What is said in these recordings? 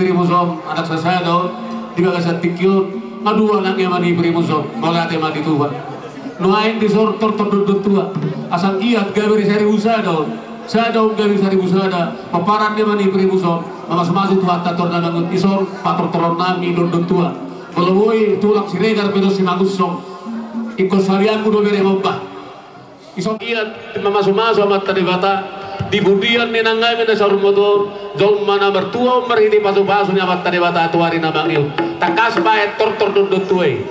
primusom anak saya daun tiga kasat tikil ngadu anaknya mani primusom ngolate mati tuhan nuain disortor terdudut tua asal kiat gabri sari usaha daun saya daun gabri sari usaha ada paparan dia mani primusom mama semasuk tuhan tator nanangun isor pator toron nami dudut tua melewoi tulang siregar pedos simagusong ikut sarian kudo bere mobbah isor kiat mama sumaso amat tadi bata di budian ni nangai mena sarum motor jom mana bertua merhiti pasu-pasu nyamat tadi bata atuari nabangil takas bae tor dudut tuai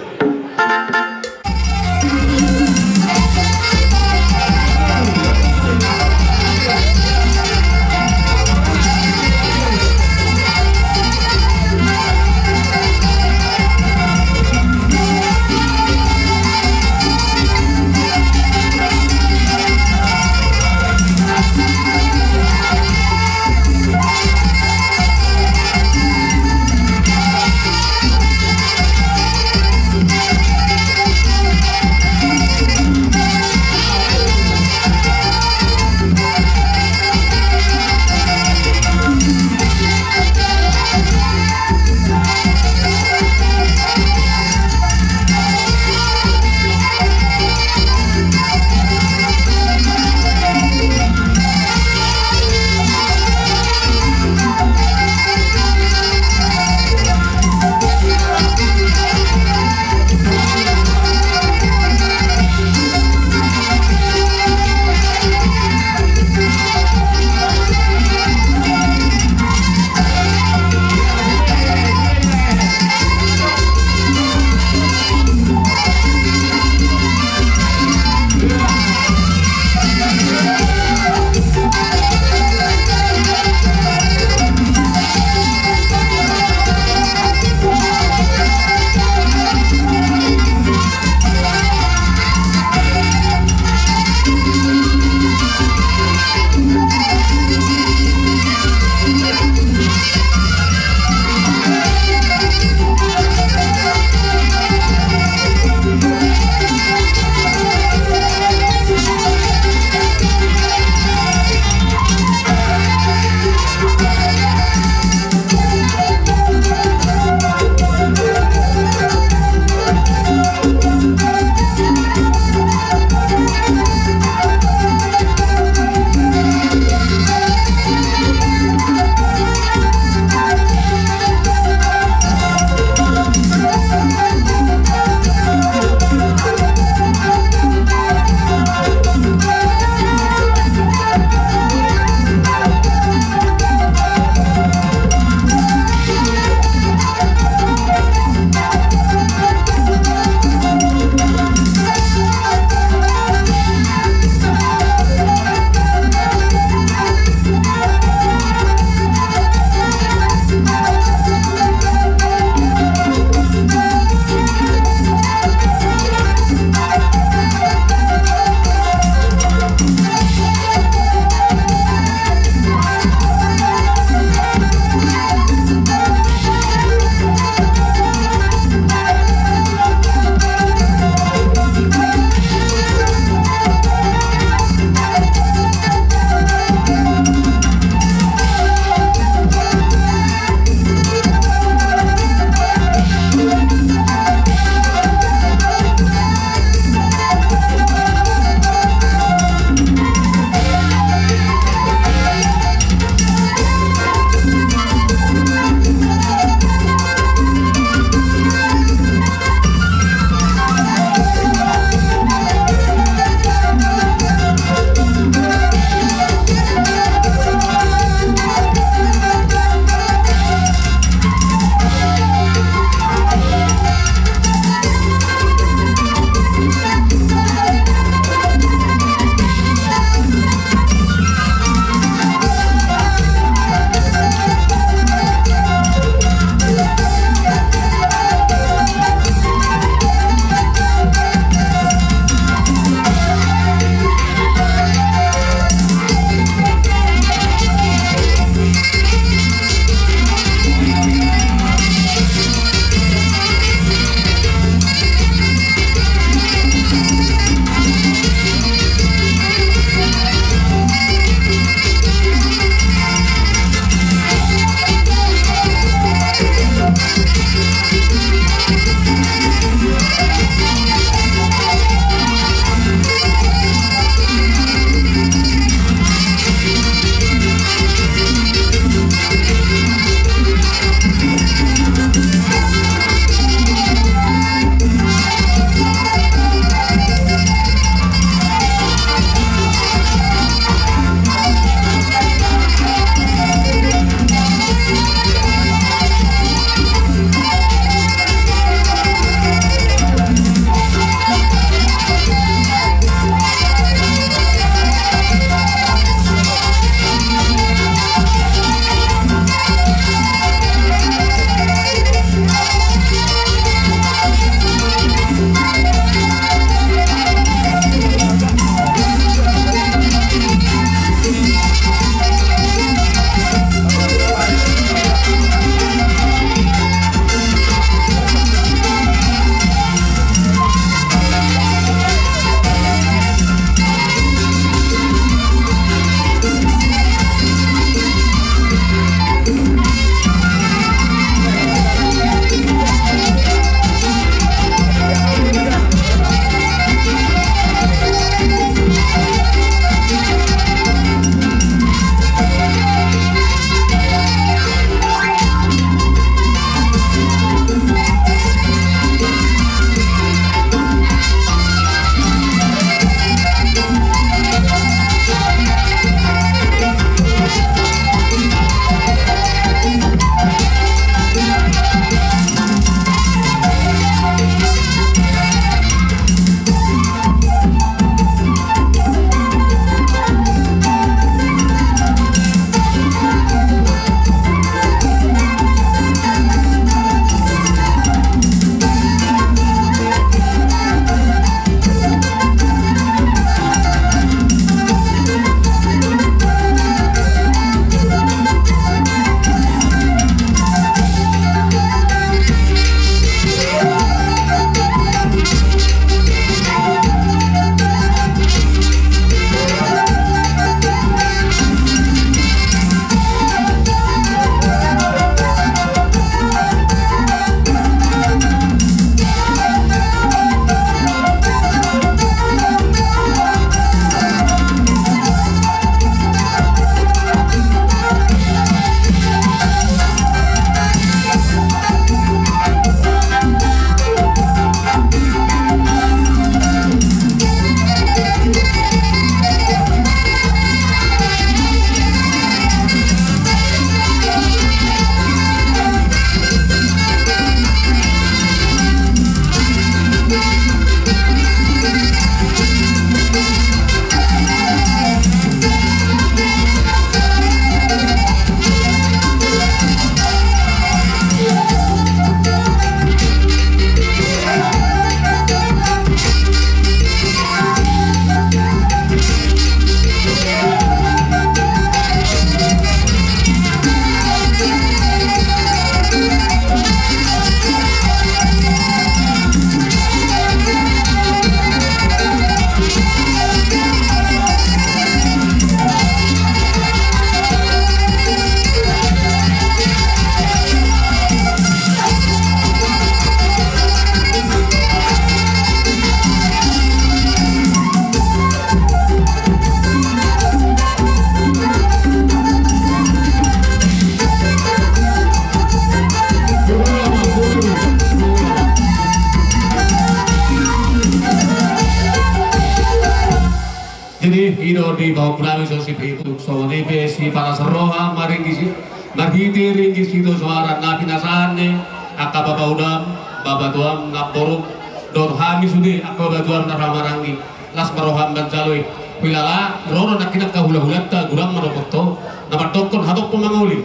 di bawah kami so si pribu so ni si para seroha maringisi marhiti ringisi do suara napi nasane akaba baudam baba tuam ngaporuk dor hami sudi akaba tuam naramarangi las maroham dan jalui pilala rono nakinak kahula-hulat ta gurang marokoto nama tokon hatok pemanguli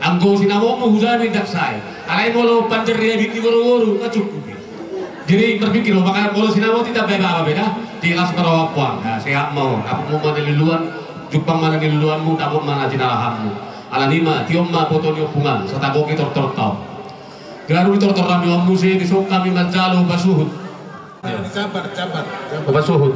anggo sinamo mo huzani daksai alai molo panjer dia di boro-boro cukup. Jadi terpikir makanya kalau sinamo tidak beda di las maroham nah sehat mau aku mau mana liluan jupang mana liluanmu takut mana jinalahammu ala lima tiomma potoni opungan satagoki tortortau garu tortorami omuse di sok kami manjalo basuhut cabar basuhut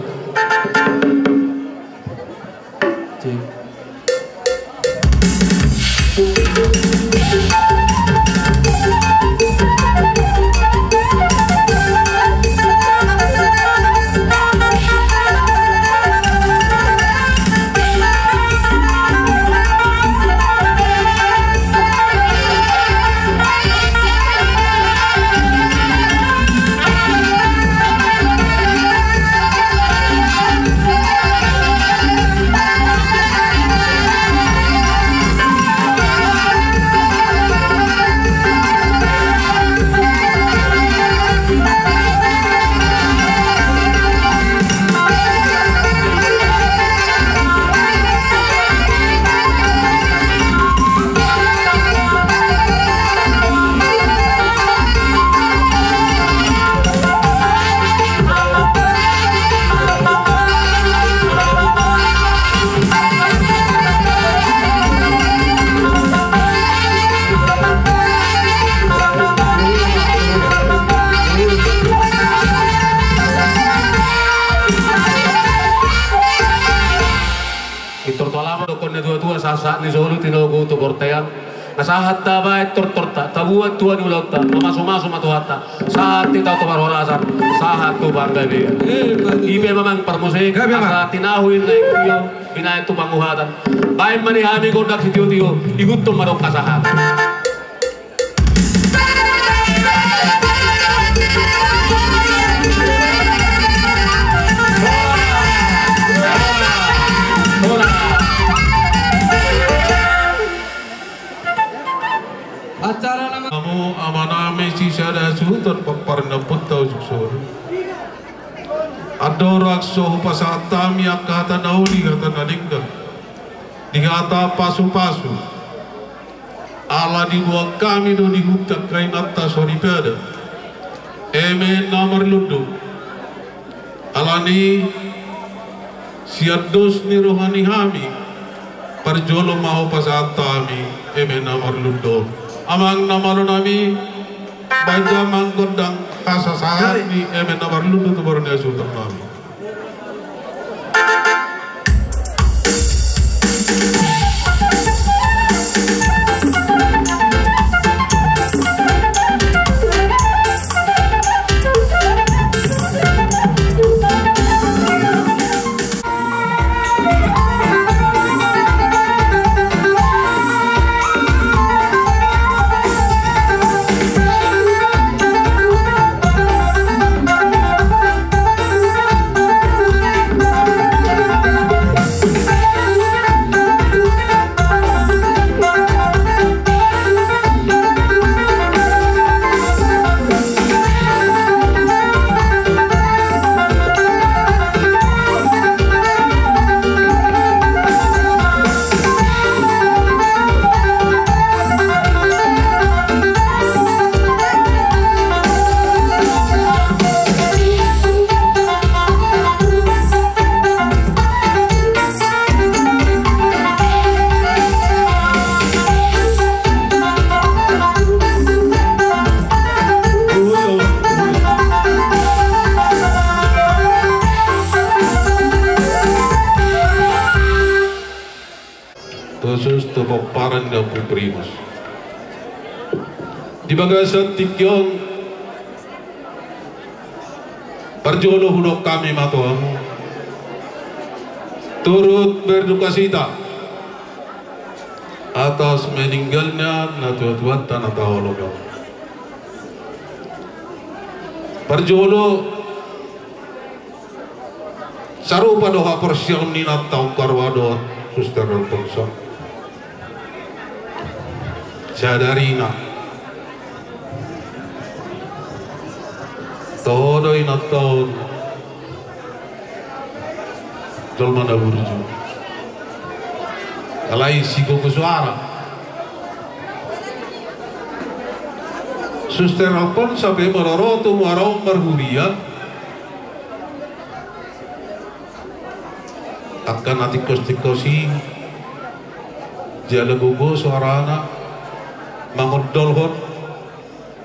saat ni solo tinogo to portean nasahat ta ba tortorta tabuat tuan ulota mamasuma matuhata saat kita to barolasan sahat to bangga dia ibe mamang permusik saat tinahuin na iyo binay to banguhatan bae mani hami godak sitio tio igut to marok kasahat Kamu amaname si sada sultan paparna putau suksor. Adorak so pasatami akata nauli kata nadingga. Digata pasu-pasu. Ala dibuat kami do dihutak kain atas soripeda. Eme nomor ludu. Alani siados ni rohani hami. Parjolo mau pasatami eme nomor ludu. Amang namalo nami baca manggodang kasasahan di emen nomor ludu tu baru dia sultan nami. Khusus tepok paran dan primus di bagasan tikyong perjodoh hudok kami matuamu turut berduka cita atas meninggalnya natuat tanah tawalogam perjodoh sarupa doa persiam ni natau karwado Suster Alfonso sadarina todo inatau jolma na burju alai sigo ke suara Suster Alfonso be maroroto marau marhuria akan nanti kosti-kosti jala gogo suarana mangudolhon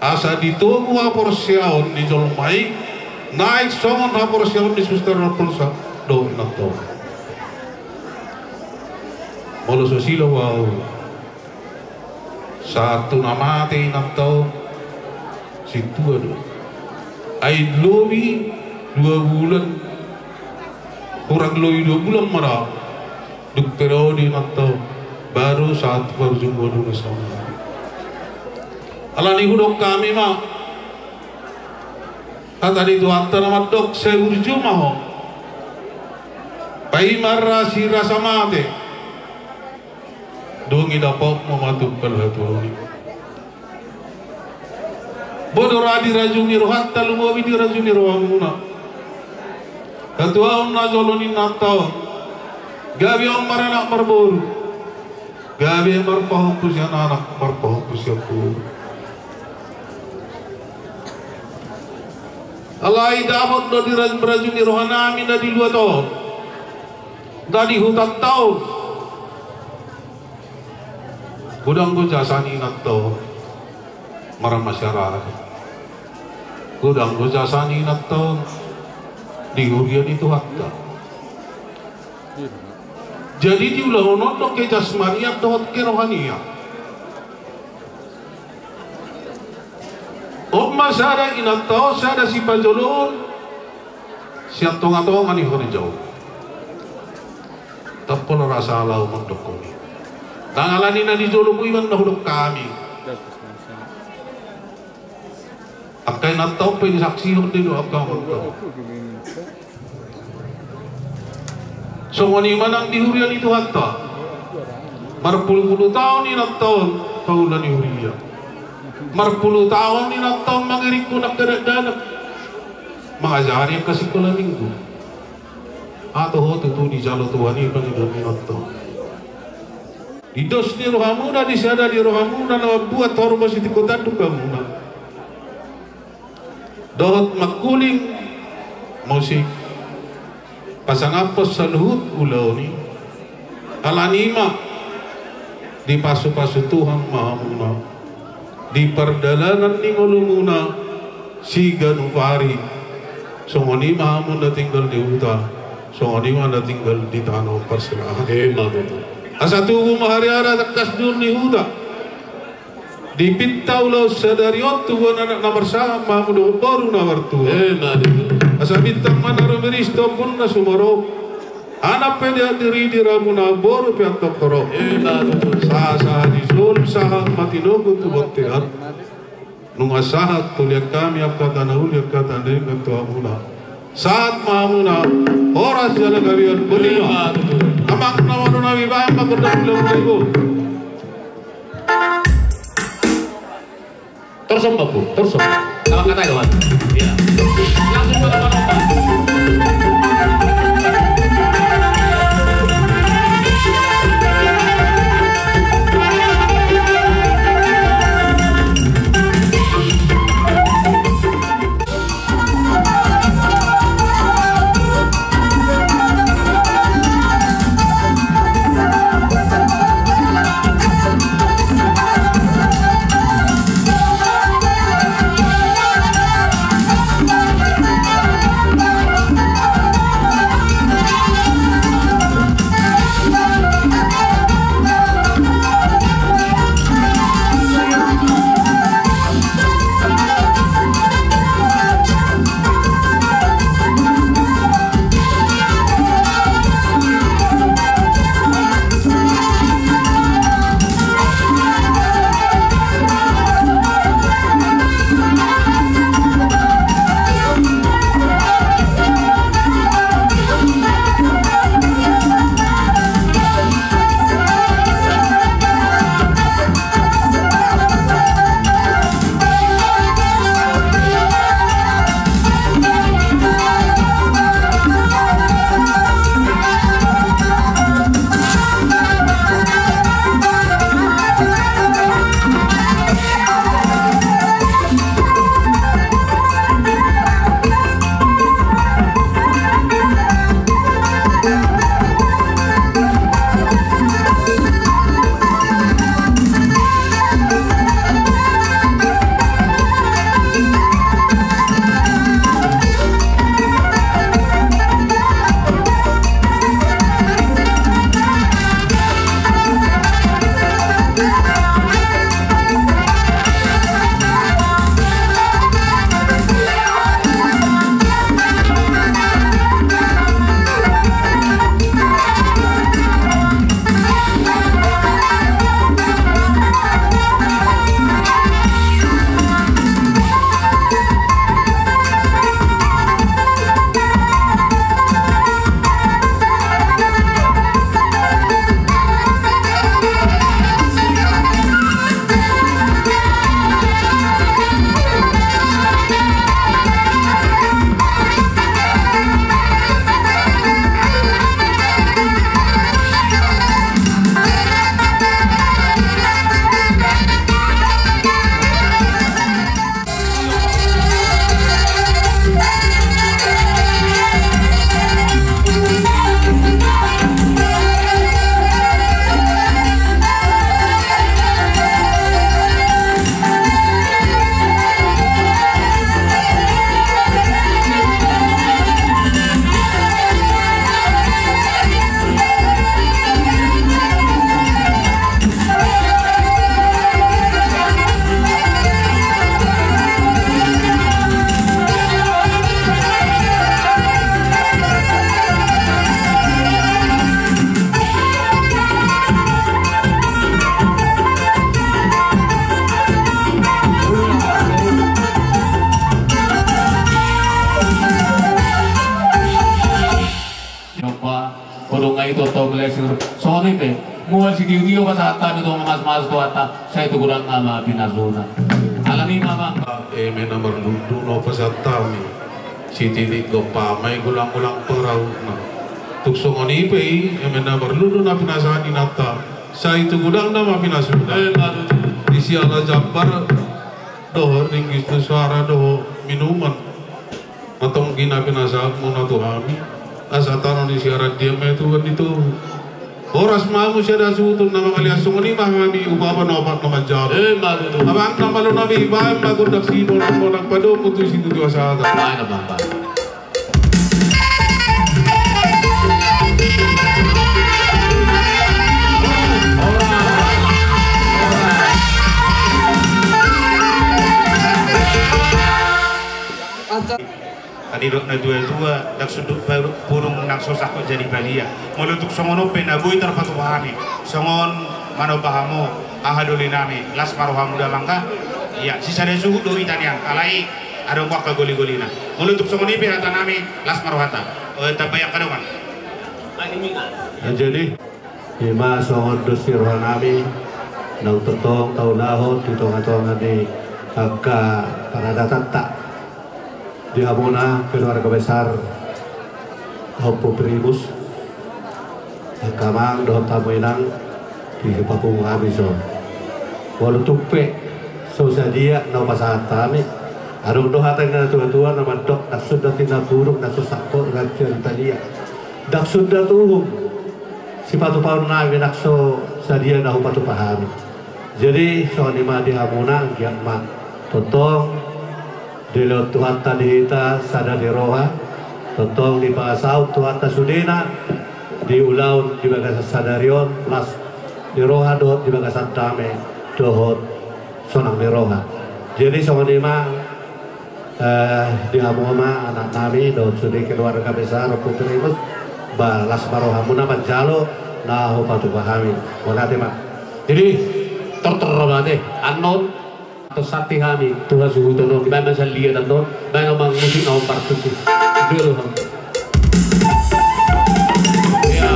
asa ditunggu aporsiaon di jolmai naik songon aporsiaon di Suster Alfonso do nato molo sosilo wow satu nama te nato situ ado ai lobi 2 bulan kurang lebih 2 bulan marah duk periode nato baru saat berjumpa dengan sama alani hudok kami mah kata itu antara madok saya berjumpa ho pai marah si rasa mate dongi dapat mematuk kalhatu ini bodoh radi rajuni rohat talu mau di rajuni rohamuna ketua na joloni natau gabi om maranak marboru gabi marpahuk kusian anak marpahuk kusiaku alai dapat do di rajuni rohanami na di 2 tahun dari hutan tahun gudang go jasani natau marang masyarakat gudang go jasani natau di hurian itu hakta jadi diulah nonton ke jasmaniat dohot ke rohaniat masada inatau sada si pajolon siap tonga-tonga ngani hori jauh tapol rasa alau mandokoni tangalani na di jolo kuiman na hudok kami akai natau pe saksi hindi do akau mandok so ngani manang dihurian itu hatta marpuluh-puluh tahun ini tahun paulan dihurian marpuluh tahun ini tahun mangiriku nak kedak-dadak mengajari yang kasih kala minggu atau hotu tu di jalo Tuhan ini pangidon ini tahun di dos ni rohamuna di sada di rohamuna na buat horma si tikotan tu kamuna dohot makuling musik pasang apos sa luhut ulaw ni alanima di pasu-pasu Tuhan mahamuna di perdalanan ni ngulumuna si ganupari songoni mahamuna tinggal di hutan songoni mana tinggal di tanah perserahan asa tuhu mahariara takas dur ni hutan di pinta ulaw sadariot tuhan anak nomor saham mahamuna baru nawar Tuhan asa bintang mana rumeristo pun na sumaro anak peda diri di ramuna boru piat tokoro sah di sul sah matinogo tu botteat nunga sahat tuliak kami akata na uliak kata dari ketua muna saat mahamuna horas jala gawian kulima amak nawanu nabi bayang makurdang ulang ibu Torsom bapu, torsom sama kata kawan ya langsung pada to blessing sone pe mual si diu pas ata to mas to ata saya tu kurang ama pinazona alami mama Eme nomor ludu no pasatami si titik go pamay gulang-gulang peraw na tuksong onipe eme nomor ludu na pinasani nata sa itu gulang na mapinasuna di siala jambar doh ringgis tu suara doh minuman atong ginapinasak mo na to kami asatan di siara dia itu kan itu oras mamu siya da sutun na mga liasong ni mahami upapa na opat naman jaro abang na malo na mi iba magundak sino na mo nagpado mutu si tutu asata ay na bang Kanidot na dua-dua nagsudot purong nagsusak ko jadi balia mulutuk songono penaboy terpatuhami songon manobahamo ahaduli nami las marohamu damangka iya sisa desu do itanian alai ada wakka goli-golina mulutuk songoni pirata nami las marohata tabayak kadongan jadi lima songon dosi rohanami nang tetong tahun nahon di tonga-tonga di agak parada tatak di Hamuna keluarga besar Hopo Primus Kamang doh tamuinang di Papung Abiso walau tupe sosadia no pasatami arung doh hatang na tua-tua nama dok nak sudah tina buruk nak susakko ngajar tadi dak sudah tuhum si patu paun nabi nak so sadia na patu pahami jadi so lima di Hamuna giat mak totong Dilo Tuhan tadi kita sadar di roha, totong di pasau Tuhan sudena di ulaun di bagasan sadarion plus di roha dot di bagasan tame dohot sonang di roha. Jadi sama lima di hamuma anak nami dot sudi keluarga besar putrimus balas marohamuna panjalo nah patu pahami. Monate mak. jadi terterobate anon atau sati kami Tuhan suhu tono kita masa lihat atau banyak orang musik mau partus sih dulu ya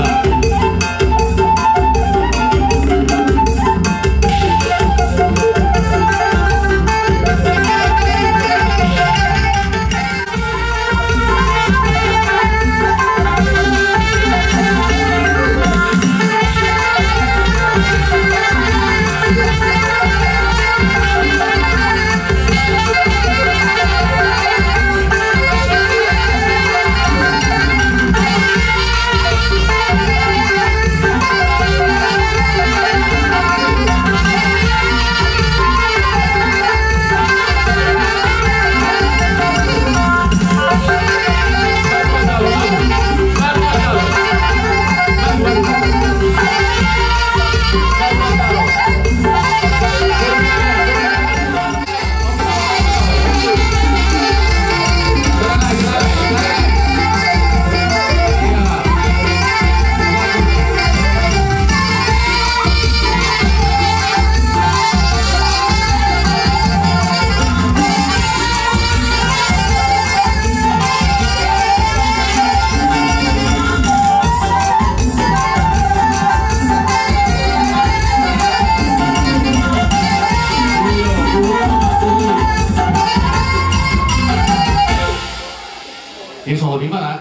ini soal di mana?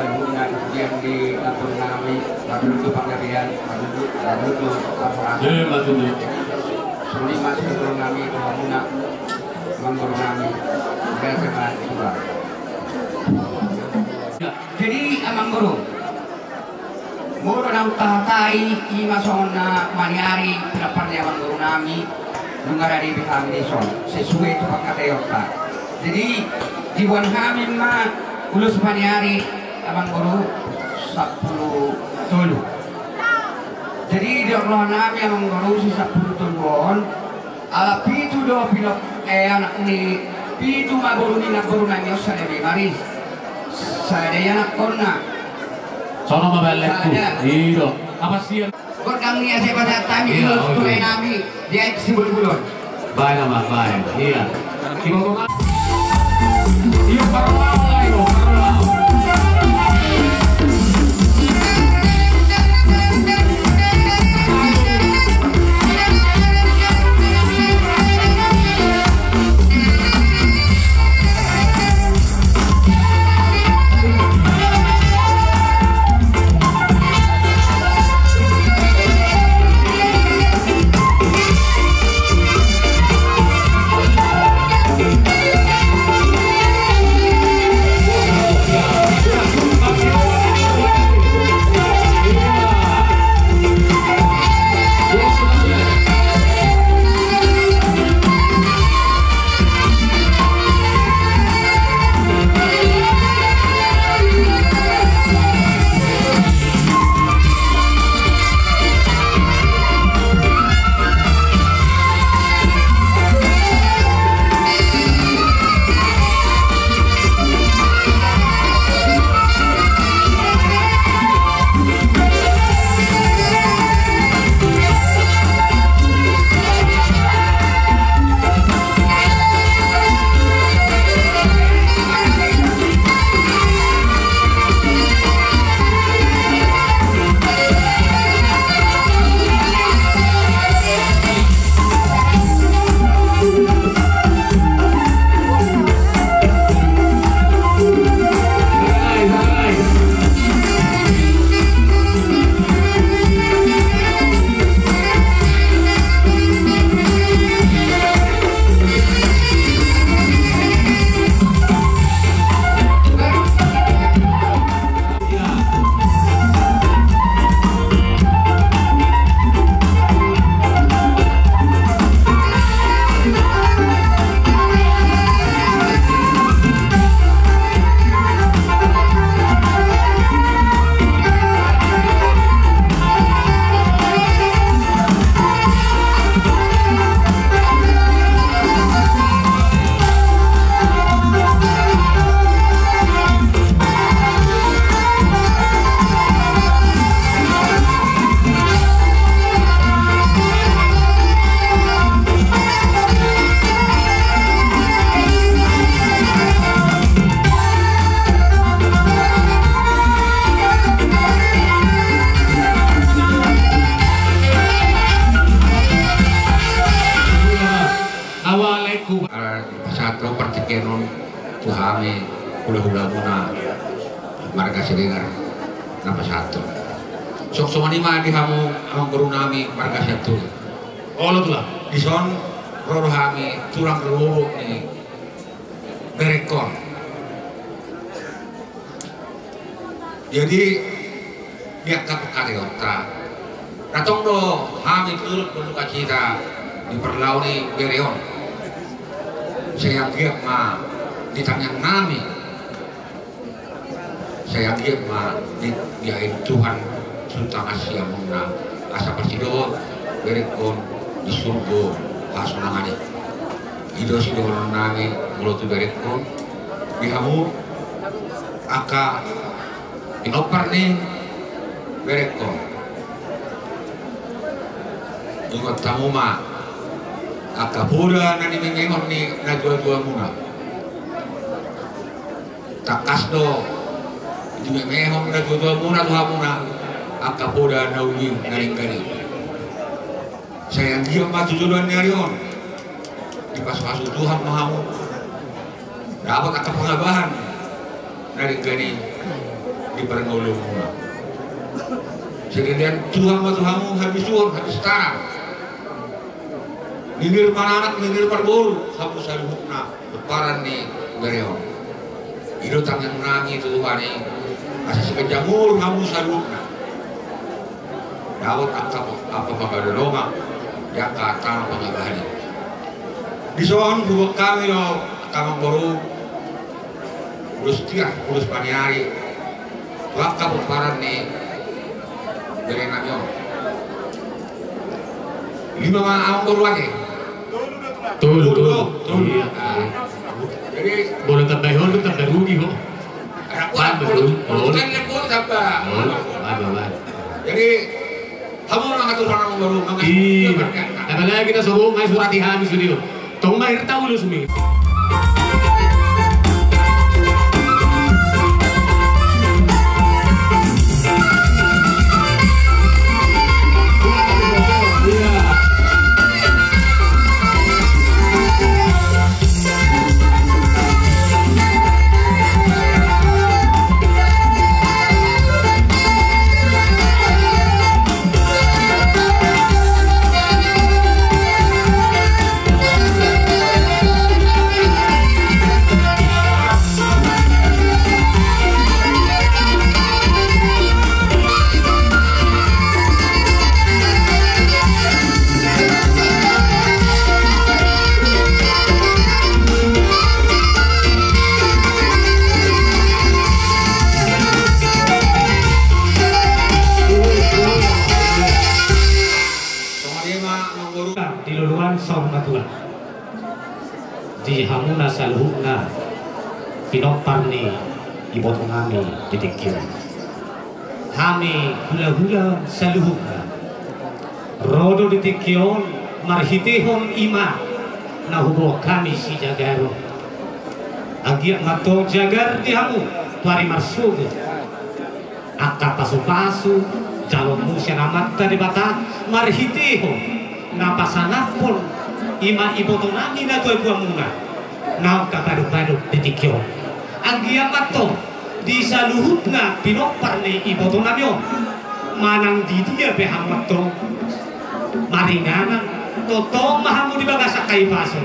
Dengan kemudian di Purnami, lalu itu Panggabean, lalu itu Laporan. Suli masih Purnami, Purnami, Purnami, Berkeman juga. Jadi Amang Guru, Guru nang tatai imasona maniari pinaparnya Amang Guru nami, nungara di bihang dison, sesuai itu pakatayota. Jadi di bulan kami mah ulus maniari Amang Guru 10 tulu. Jadi di Allah nami Amang Guru si 10 tuluan, ala pitu do pilok anak ni pitu maguru ni naguru nami osane di maris. Saya anak kona. Sono mabelletku. Iyo. Apa sih? Gorkang niya sa pada tami ulus tulay nami di ay sibul-bulon. Baik nama, baik. Iya. Iya parlau ayo, parlau. Pasatro partikenon tuhame hula-hula muna marga sedengar na pasatro. Sok somani ma di hamu Amang Guru nami marga satu. Olo tulah dison roro hami tulang roro ni berekor. Jadi dia kapakariota. Ratong do hami turut berduka cita di perlauni bereon. Saya giat ma di tangan nami. Saya giat ma di diain Tuhan sultan Asia muna asa persido berekon di surga pasunangani. Ido sido nami mulut berekon di hamu aka inopar ni berekon. Ingat tamu ma akapura nani mengengon ni na dua-dua muna takas do di mengengon na dua-dua muna tuha muna akapura na uli naring-gari sayang dia maju duluan nyarion di pas-pasu Tuhan mahamu dapat akap pengabahan naring-gari di perenggaulung sekalian Tuhan matuhamu habis suhur habis setara ninir mananak ninir parbol habu saluhukna leparan nih gareon itu tangan menangi itu Tuhan nih asal sekejamur habu saluhukna Daud apa pagadolonga ya kata pangabahani di soal buat kami lo kamang baru urus tirah urus paniari waktu leparan nih dari namanya 5 anggur lagi Tuh. Iya. Jadi Boleh tambah honor, tambah rugi kok. anak bukan lembut tambah. Jadi kamu mengatur orang baru Iya. Apalagi kita suruh main surat habis video. Tong mahir tahu lu sumi. Di hamuna salhuna pinoparni ibotong kami ditikir kami hula-hula salhuna rodo ditikion marhitihon ima nahubo kami si jagaro agiak matong jagar di hamu tuari marsugo akka pasu-pasu calon musya namatta di bata marhitihon napasanapon ima ibotong nami na tuay buamuna nau kapaduk-paduk ditikyo anggia mato di saluhut na pinopar ni ibotong nami manang di dia behang mato maringanan totong mahamu di bagasak kay paso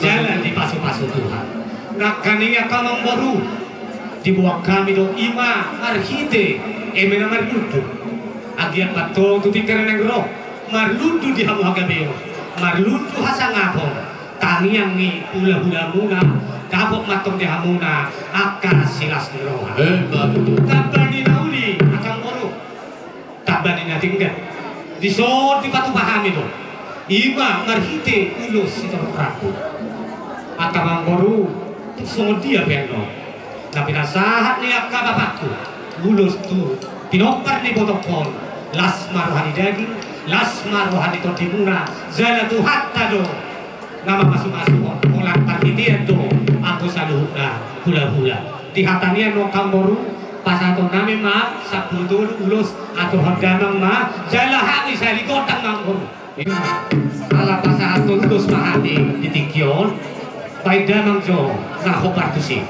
jalan di paso-paso Tuhan nakaniya kamang baru dibuat kami do ima arhite emena marludu anggia mato tutikar ng roh marludu di hamu hagabeo marludu hasa ngapo tangiang ni hula-hula muna kapok matong di hamuna akan silas ni roha tabani nauli akan moro tabani na tinggal di sod di batu pahami do iba marhite ulos si rapu akan moro sod dia beno tapi nasahat ni akka bapakku ulos tu pinopar ni botokol las maruhani daging lasma rohani to timuna zala tu hatta do nama masuk-masuk ulang partitian do aku saluhna hula-hula di hatania no kamboru pasato nami ma saputul ulus atau hodamang ma zala hati sari kotang mangboru ala pasato ulus mahati ditikyon baik damang jo na hopartusi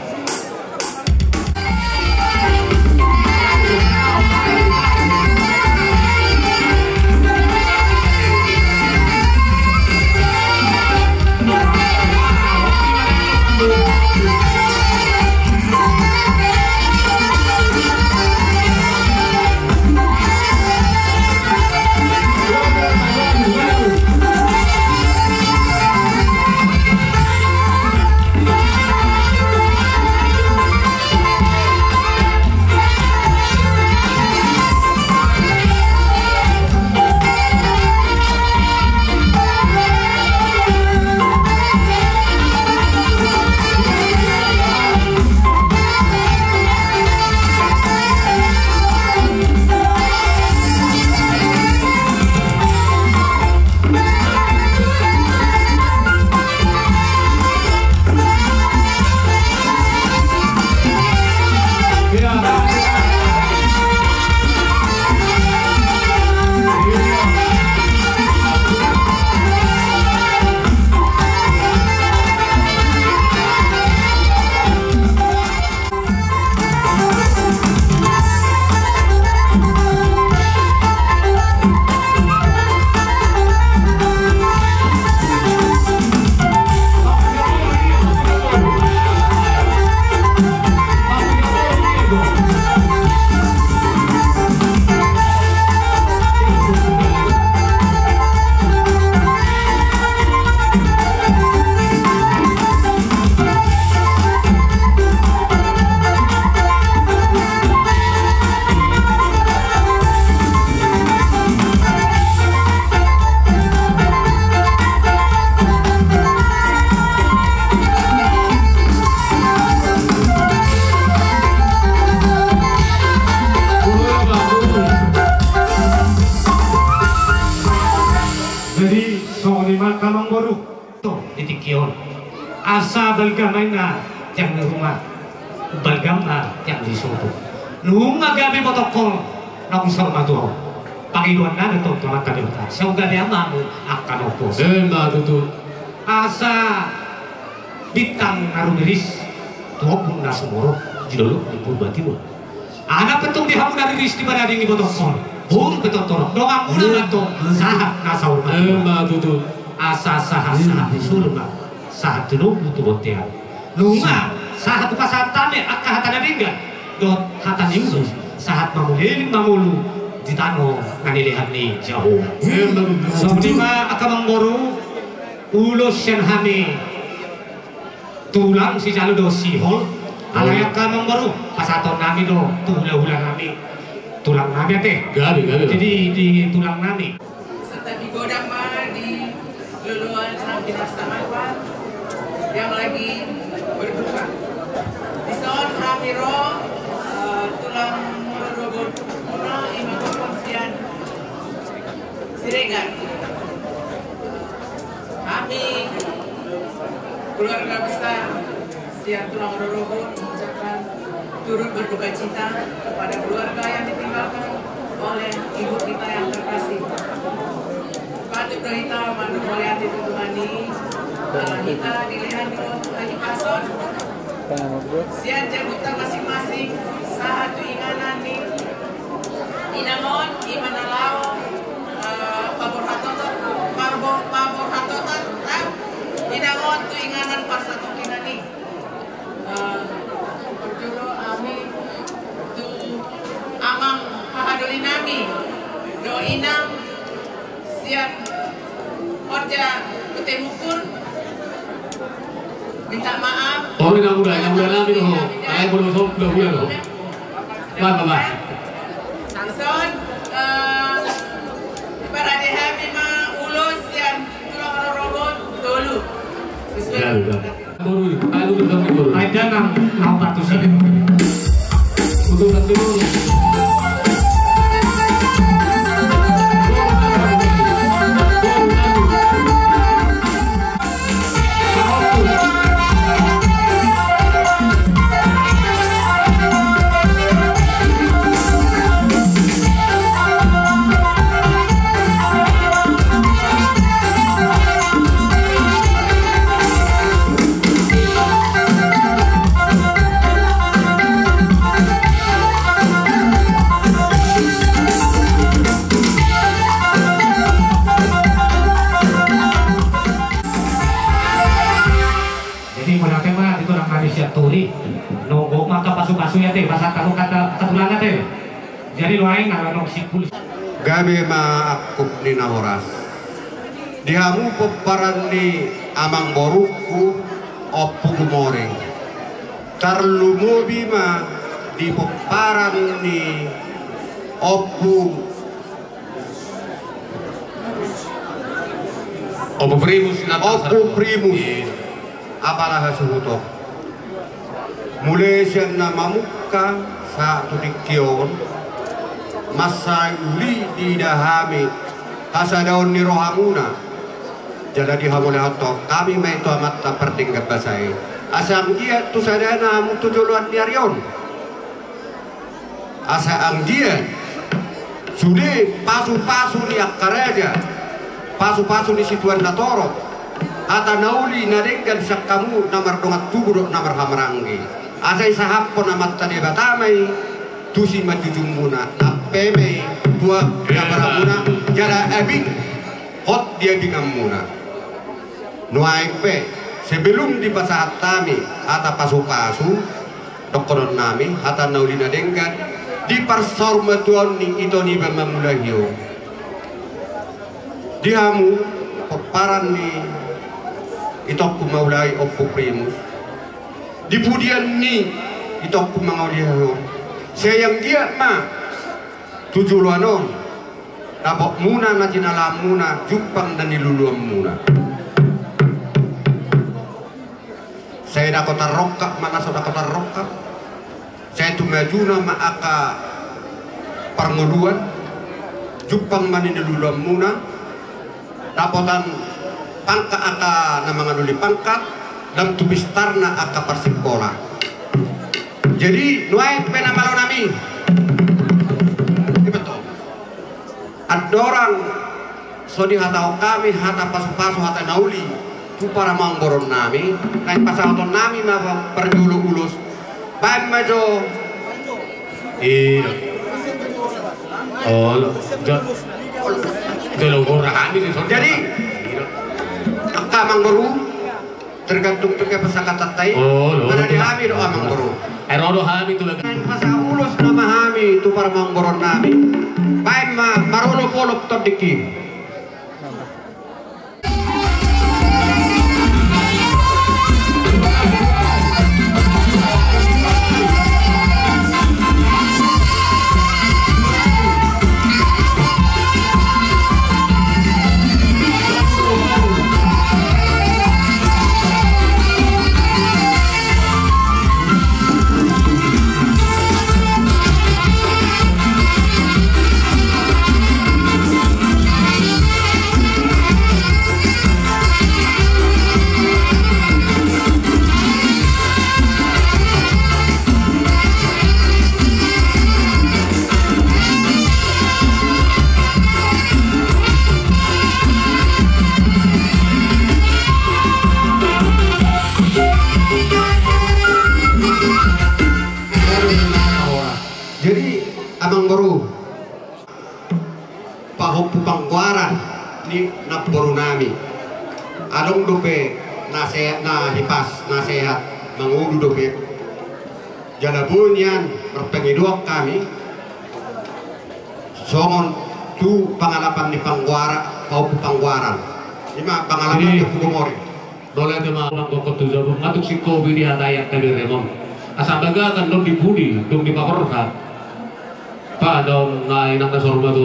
asa balgamaina yang di rumah balgamna yang di soto nunga gabi protokol nong sormatu Panginoon na ito tumat kalimutan sa ugali amamu akan opos tutu asa bitang narumiris tuwag mong nasa moro jidolo di pulbatiwa anak petong di hamu nariris di barading di protokol puro petotoro doang muna na to sahat nasa umat tutu asa sahat di sulma sahat tunog butubotian lunga sahat pasatame akka hatan ringga dot hatan ingso sahat mamuliling mamulu di tanong nanilihan ni jauh so lima akamang boru ulos yan hami tulang si jalo do sihol alay akamang boru pasaton nami do tulang nami tulang nami ate gabi jadi di tulang nami Setapi godang mah di luluan enam dinas Tamanpan yang lagi berduka. Di son hamiro tulang robot kuno imam konsian Siregar. Kami keluarga besar siang tulang robot mengucapkan turut berduka cita kepada keluarga yang ditinggalkan oleh ibu kita yang terkasih. Patut kita mandu oleh hati Tuhan ini dalam kita dilihat lagi pason sian jaguta masing-masing satu inganan nih inamon imanalao pabor hatotot pabor hatotot inamon tu inganan pasato kinani perjulo ami tu amang hahadolinami do inang siap orja kutemukur minta maaf yang muda nami doh ay bodo sok do bulan doh ba Sangson parade hami ma ulos yang tulang robot dulu sesuai boru ay do kami boru ada nang nampak tu sini untuk nanti turi nunggu maka pasu-pasu ya teh bahasa kamu kata ketulangan teh jadi luaing ngarang sipul gabe ma akup ni nahoras dihamu peparan ni amang boruku opu gumoreng tarlumobi ma di peparan ni opu primus apalah suhutok mulai siang nama muka satu dikion masa uli di dahami hasa daun ni rohamuna jadi dihamule hatok kami main tu amat tak perdingkat basai asam dia tu sadana mutu joluan diarion asa ang dia sudah pasu-pasu ni akaraja pasu-pasu ni situan natoro ata nauli nadengkan sak kamu namar dongat tubuh namar hamarangi asai sahap pun amat tadi batamai tusi majujung muna apeme tua namar muna jara abing hot dia bingam muna nuaipe sebelum di pasahat tami ata pasu-pasu dokonon nami ata nauli nadengkan di parsor metuan ni itu ni bamamulahio dihamu peparan ni itu aku maulai opo primus di pudian ni itu aku mangauliaho sayang dia ma tujuh luanon nabok muna na jinalam muna jupang dan niluluam muna saya dah kota rokap mana sudah kota rokap saya tu majuna ma aka parngoduan jupang mani niluluam muna dapotan pangkat aka nama ngaduli pangkat lam tubistarna akka persikola. Jadi nuai penamalo nami. Ini betul. Ada orang sodi hatau kami hata pasu-pasu hata nauli tu para mangboron nami naik pasawaton nami ma perjulu ulus baik majo Iya. Oh, jadi angka mangboru tergantung ke pesakatan tai mana dihami doa mangboru Erodo hami tu lagi. Masa ulus nama hami tu para mangboron nami baik ma marolo polop todiki. Abang baru pahopu pangkuaran ni naboru nami adong dope nasehat na hipas nasehat mangudu dope jana bunyan merpengiduak kami songon tu pangalapan di pangkuara pahopu pangkuaran lima pangalapan di Pugomori boleh tema orang kokot tu jauh ngatuk si kopi di hatayak tadi remong asal baga kan dong dibudi dong dipakorkan Pak dong naik nak sorma tu,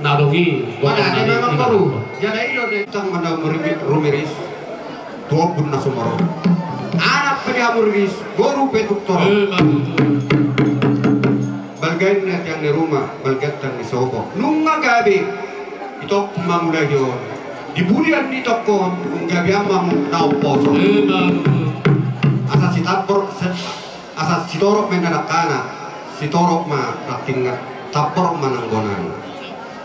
nadongi. Mana ada memang baru. Jadi iyo deh tang mana rumiris, tua pun nasumaro. Anak pedia muris, baru peduktor. Balgai nak yang di rumah, balgai yang di sopo. Nunga gabi, itu mamula yo. Di bulan di toko, gabi amamu nau poso. Asal si tapor, asal si torok menganak kana. Si torok ma ratingat tapor mananggonan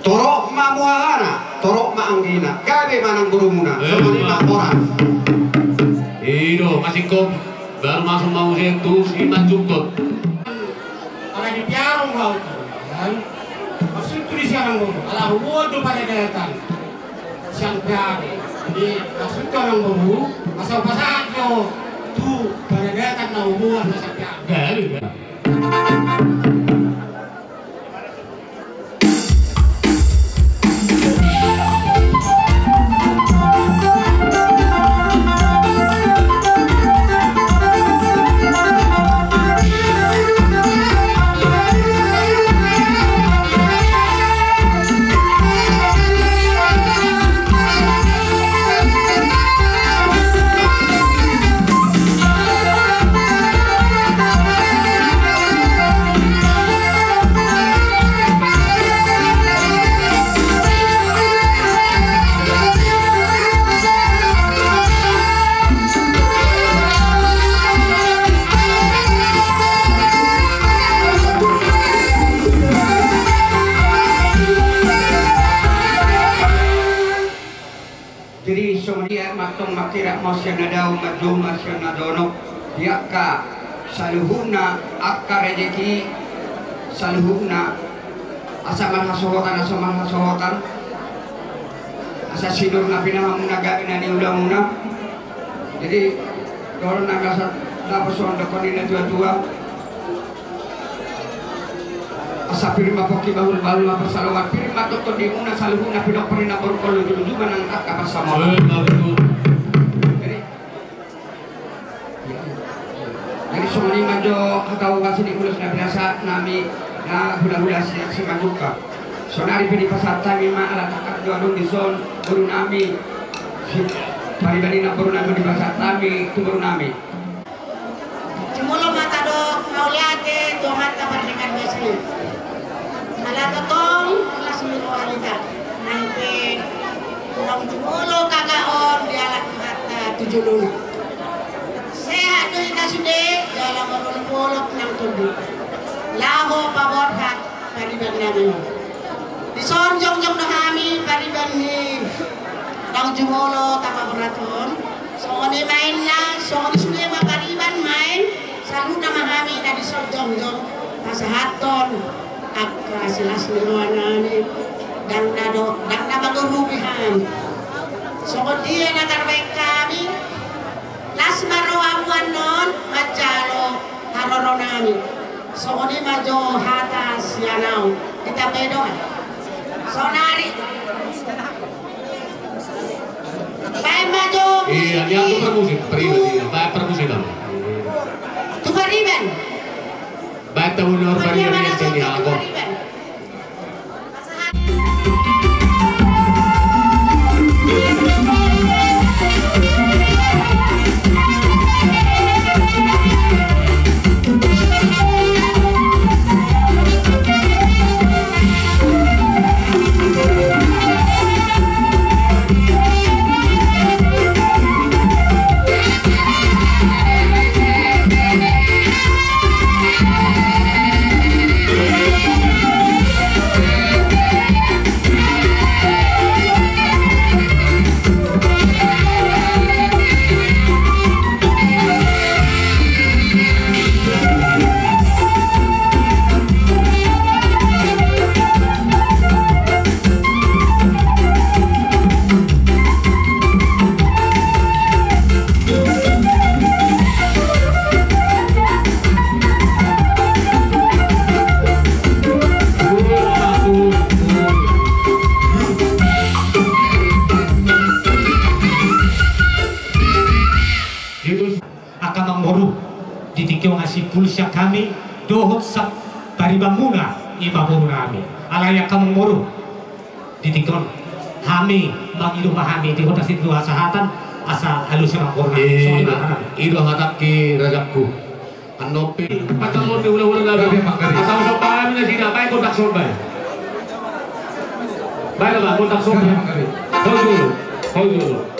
torok ma muahana torok ma anggina gabe manang burumuna sama 5 orang Ido masih kop baru masuk mau itu iman cukup ala di piarong laut kan maksud tulis yang ngomong ala huwodo pada datang siang piari jadi maksud orang baru asal pasangan yo tu pada datang na hubungan masa piari makira masyana daw madum masyana dono diaka saluhuna akka rejeki saluhuna asa mahasohotan asa sidur na pinamamuna gawin na ni ulang-una jadi doron na kasat tapos on ko nila tua-tua asa pirma poki bahul-bahul mapasalawat pirma toto di muna saluhuna pinok perina borkolo dulu-dulu nang akka pasama jadi semua majo hakau kasih di kulus na biasa nami na hula-hula si maduka sonari pedi pasar tami ma ala takak doa di zon baru nami bari-bari na baru nami di pasar tami itu baru nami Cimulo mata do mauliate do mata perdekat besri ala totong ala semiro alita nanti kurang cimulo kagaon di ala mata 7 lulu sude dalam bolok nang tubuh laho pabor hat pariban nami di son jong kami pariban ni tang jumolo tapa beraton songone main na songone sude ma pariban main salu nama kami tadi son jong pasahaton akka silas nirwanani dan naba gurubihan songone dia nagarway kami las marawawan non majalo haroronami songone majo hatas yanau kita pedon sonari baik majo iya dia tuh permusik periban baik permusik dong tu periban baik tahun luar periban yang sini aku pulsa kami dohot sak paribamuna imaburu kami alaya kamu muru ditikon kami mangilu mahami di kota situ asahatan asa halus sama orang ido hatak ki rajakku anopi patalon di ulah-ulah lagi asal sopan na sila baik kontak sopan baik lah kontak sopan hold dulu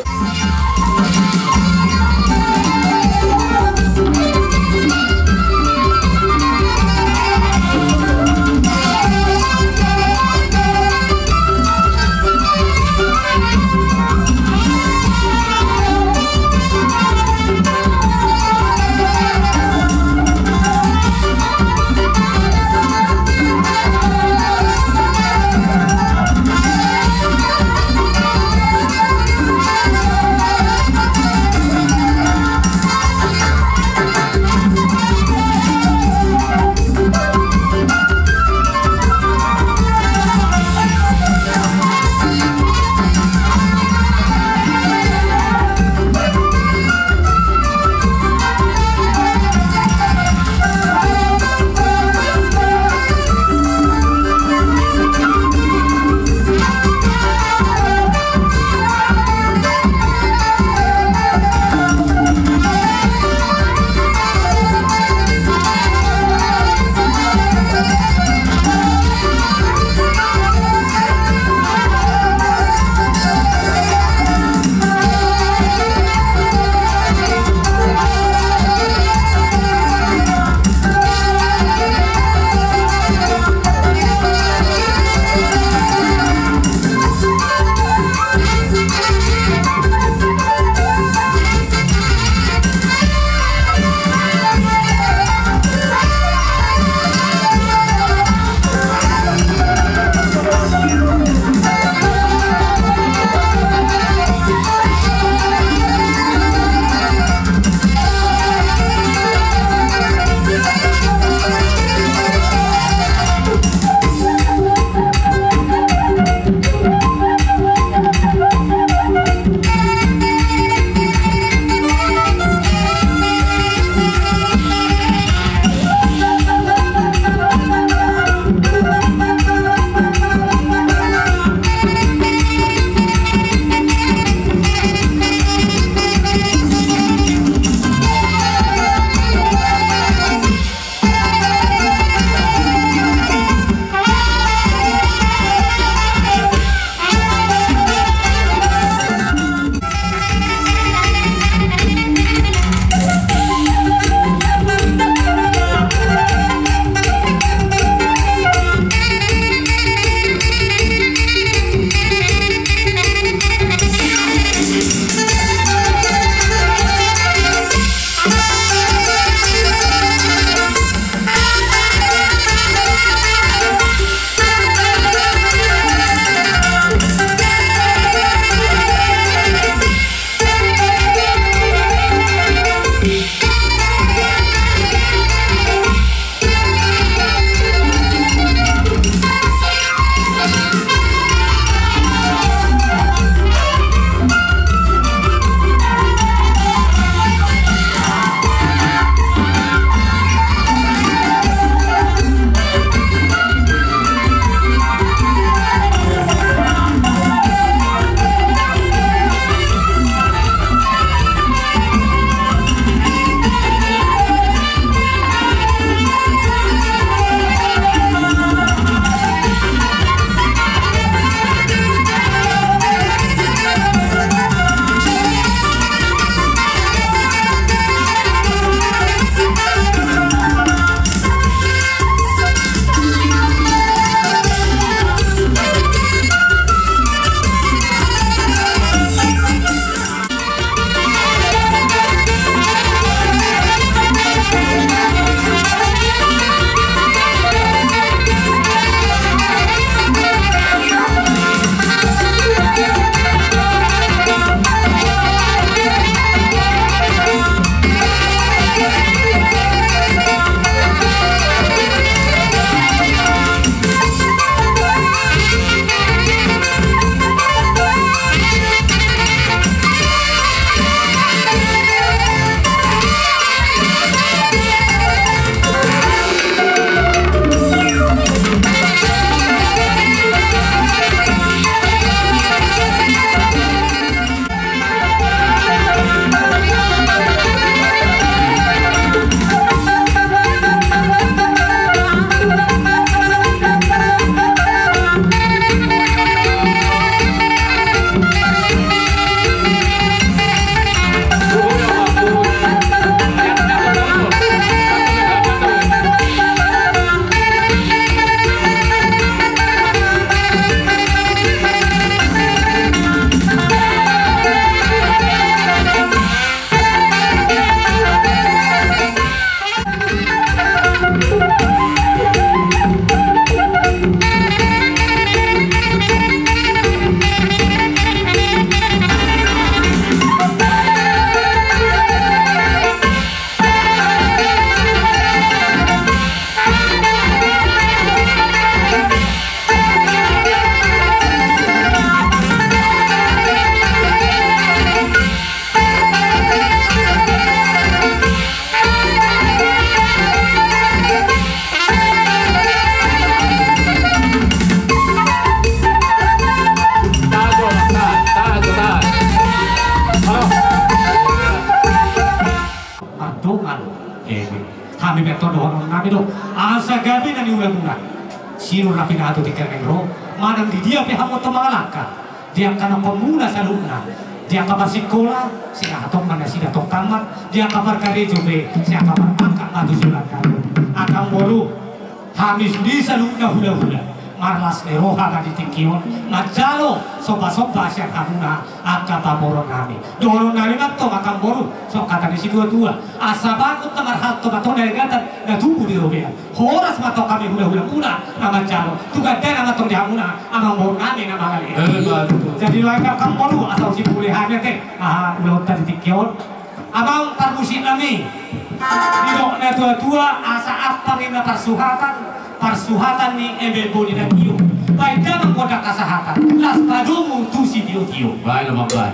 sagabi na niulang-ulang. Sino na pinato ti Kermengro? Manang di dia pihamo tumalaka. Dia kana pemula sa luna. Dia kabar sekolah, siya atong mana sida tong tamat. Dia kabar karejo be, siya kabar angka matusulan kayo. Akang bolu, hamis di sa luna hula-hula. Marlas neroha ka ditingkiyon, majalo soba-soba siya kamuna angka pamoron nami. Doron nami to makang boru, so kata di si dua-dua. Asa bakit na marhat to mato na igatan na tubo di robea. Horas mato kami hula-hula una na majalo. Tugadera matong di hamuna amang boru nami na mga liya. Jadi lo ay kang boru asaw si pulihannya te. Ulot ta ditingkiyon. Abang tarbusin nami. Didok na dua-dua asa apangin na parsuhatan ni embel bodi dan iyo. Baik dalam kodak kasahatan. Las padumu tu si tio-tio. Baik nama baik.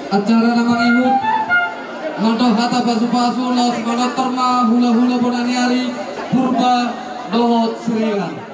Acara nama ibu Nonton hata pasu-pasu los terma hula-hula bonaniari purba dohot seringan.